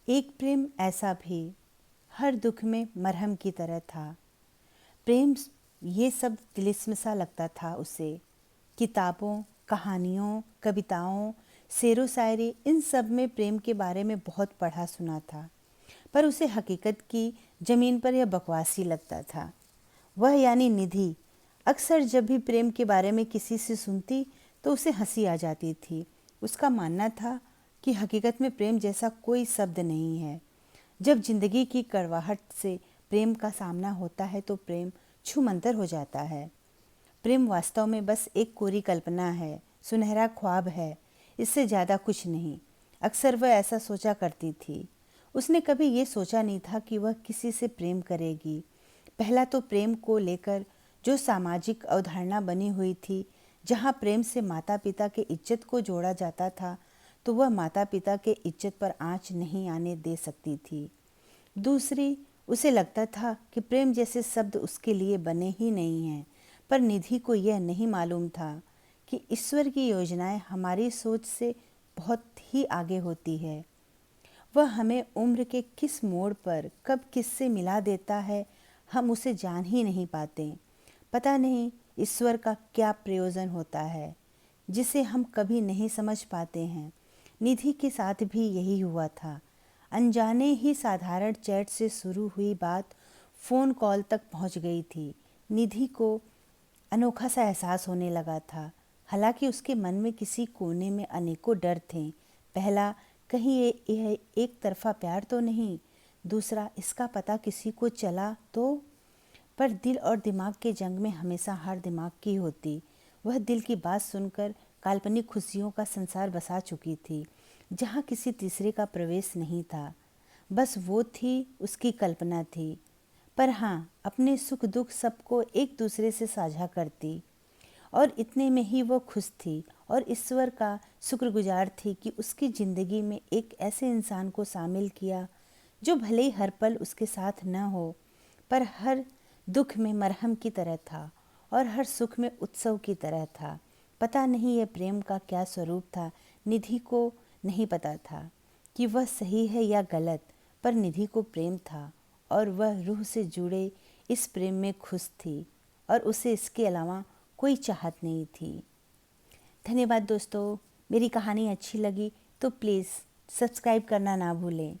एक प्रेम ऐसा भी हर दुख में मरहम की तरह था। प्रेम ये सब तिलिस्म सा लगता था उसे। किताबों, कहानियों, कविताओं, शेरो शायरी, इन सब में प्रेम के बारे में बहुत पढ़ा सुना था, पर उसे हकीकत की ज़मीन पर यह बकवासी लगता था। वह यानी निधि अक्सर जब भी प्रेम के बारे में किसी से सुनती तो उसे हंसी आ जाती थी। उसका मानना था कि हकीकत में प्रेम जैसा कोई शब्द नहीं है। जब जिंदगी की कड़वाहट से प्रेम का सामना होता है तो प्रेम छूमंतर हो जाता है। प्रेम वास्तव में बस एक कोरी कल्पना है, सुनहरा ख्वाब है, इससे ज़्यादा कुछ नहीं। अक्सर वह ऐसा सोचा करती थी। उसने कभी ये सोचा नहीं था कि वह किसी से प्रेम करेगी। पहला तो प्रेम को लेकर जो सामाजिक अवधारणा बनी हुई थी, जहाँ प्रेम से माता पिता के इज्जत को जोड़ा जाता था, तो वह माता पिता के इज्जत पर आँच नहीं आने दे सकती थी। दूसरी, उसे लगता था कि प्रेम जैसे शब्द उसके लिए बने ही नहीं हैं। पर निधि को यह नहीं मालूम था कि ईश्वर की योजनाएं हमारी सोच से बहुत ही आगे होती है। वह हमें उम्र के किस मोड़ पर कब किससे मिला देता है, हम उसे जान ही नहीं पाते। पता नहीं ईश्वर का क्या प्रयोजन होता है, जिसे हम कभी नहीं समझ पाते हैं। निधि के साथ भी यही हुआ था। अनजाने ही साधारण चैट से शुरू हुई बात फ़ोन कॉल तक पहुंच गई थी। निधि को अनोखा सा एहसास होने लगा था। हालांकि उसके मन में किसी कोने में अनेकों डर थे। पहला, कहीं यह एक तरफा प्यार तो नहीं। दूसरा, इसका पता किसी को चला तो। पर दिल और दिमाग के जंग में हमेशा हार दिमाग की होती। वह दिल की बात सुनकर काल्पनिक खुशियों का संसार बसा चुकी थी, जहाँ किसी तीसरे का प्रवेश नहीं था। बस वो थी, उसकी कल्पना थी। पर हाँ, अपने सुख दुख सबको एक दूसरे से साझा करती, और इतने में ही वो खुश थी और ईश्वर का शुक्रगुजार थी कि उसकी ज़िंदगी में एक ऐसे इंसान को शामिल किया जो भले ही हर पल उसके साथ न हो, पर हर दुख में मरहम की तरह था और हर सुख में उत्सव की तरह था। पता नहीं यह प्रेम का क्या स्वरूप था। निधि को नहीं पता था कि वह सही है या गलत, पर निधि को प्रेम था और वह रूह से जुड़े इस प्रेम में खुश थी और उसे इसके अलावा कोई चाहत नहीं थी। धन्यवाद दोस्तों। मेरी कहानी अच्छी लगी तो प्लीज़ सब्सक्राइब करना ना भूलें।